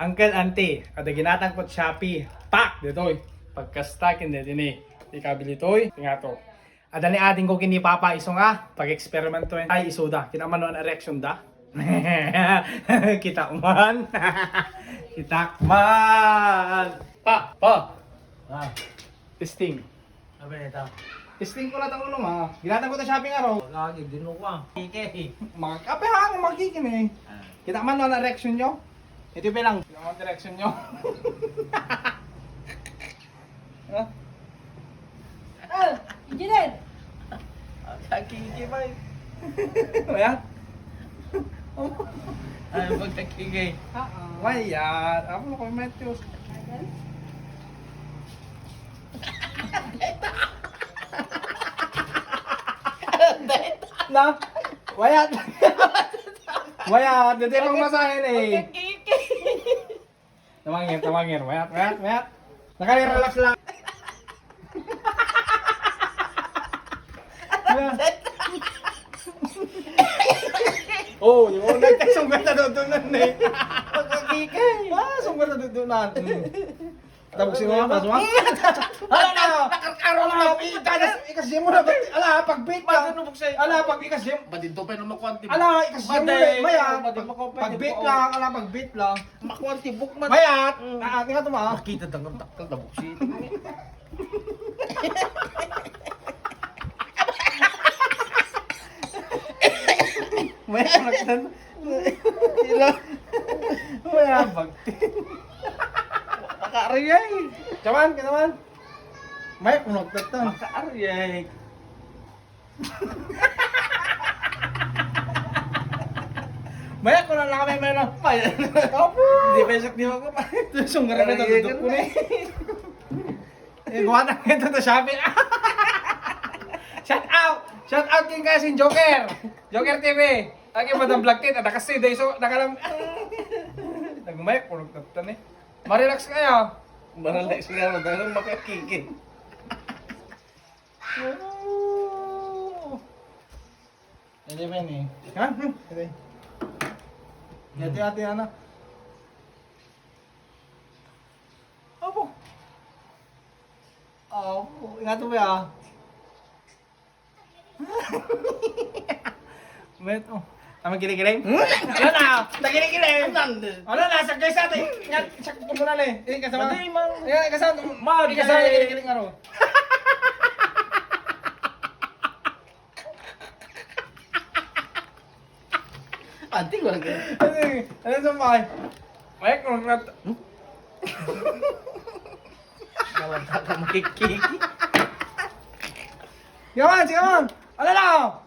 Uncle, auntie, ada ginatang ko Shopee. Pak, ditoy. Pagkasta kin din ikabili toy. Tinga to. Ada ni ating ko kini papa iso nga pag-experiment to ay isuda. Kinaman no an erection da. Kita man. Kita man. Pa. Ah, Testing. apa ito? Testing ko na ta ulo ma. Ginatang ko ta shopping araw. Lagi, din mo ka. Kike. Mga kape ha, magkikin eh. Kita man no an erection nyo. Ito pa lang. Kita man direction nyo. Engineer! Kike ba? Ayan. Ay, pagkakike. Wayan. Ako na ko Matthews. Na. Wayat. Wayat. Dito yung masahin eh. Tamangir. Wayat. Nakali-relax lang. Oh, yung nagtagsunggat na dudunan eh. Pagkakike. Sunggat na dudunan. Tapos sino yung paswa? Ala na! Nakarkaro na. Ikas-gym mo na. Ala, pag-beat Bakit lang. nubuksan? Ala, pag-ikas-gym. Padito pa naman kwanti. Ala, ikas-gym mo Maday. na. Mayat. Maday, makapwede Pag-beat po. lang. Ala, pag-beat lang. Makwanti, bukman. Mayat! Tingnan to ma. Makita tangang takal na buksit. Mayat, nagtan. Ila. Mayat, pag-beat. Makaariyay. Kaman. Mayat, kunagtat to. Makaariyay. Mayat, kunan lang kami meron. Hindi pa isak di ako pa. Sunggar na ito, duduk ko na eh. Gawa na ito to Shopee. Shout out! Shout out king kasin Joker! Joker TV! Lagi ba ng vlog kit? Ada kasi day so nakalam. Nagmay puro tatan eh. Marelax kayo. Maralax nga mo dahil makakike. Hindi ba ni? Ha? Hindi. Hati-hati ana. Opo. Ingat mo ya. Met, Tama kilig-kilig? Ano na? Nakilig-kilig! Ano na? Sagay sa atin! Yan, sak ko muna le. Kasama. Hindi, man. Yan, kasama. Kasama kilig-kilig nga ro. Anting ko lang ganyan. Ano sa mga? Ay, kung nat... Nawag ka makikiki. Yaman, sige man! Ano na?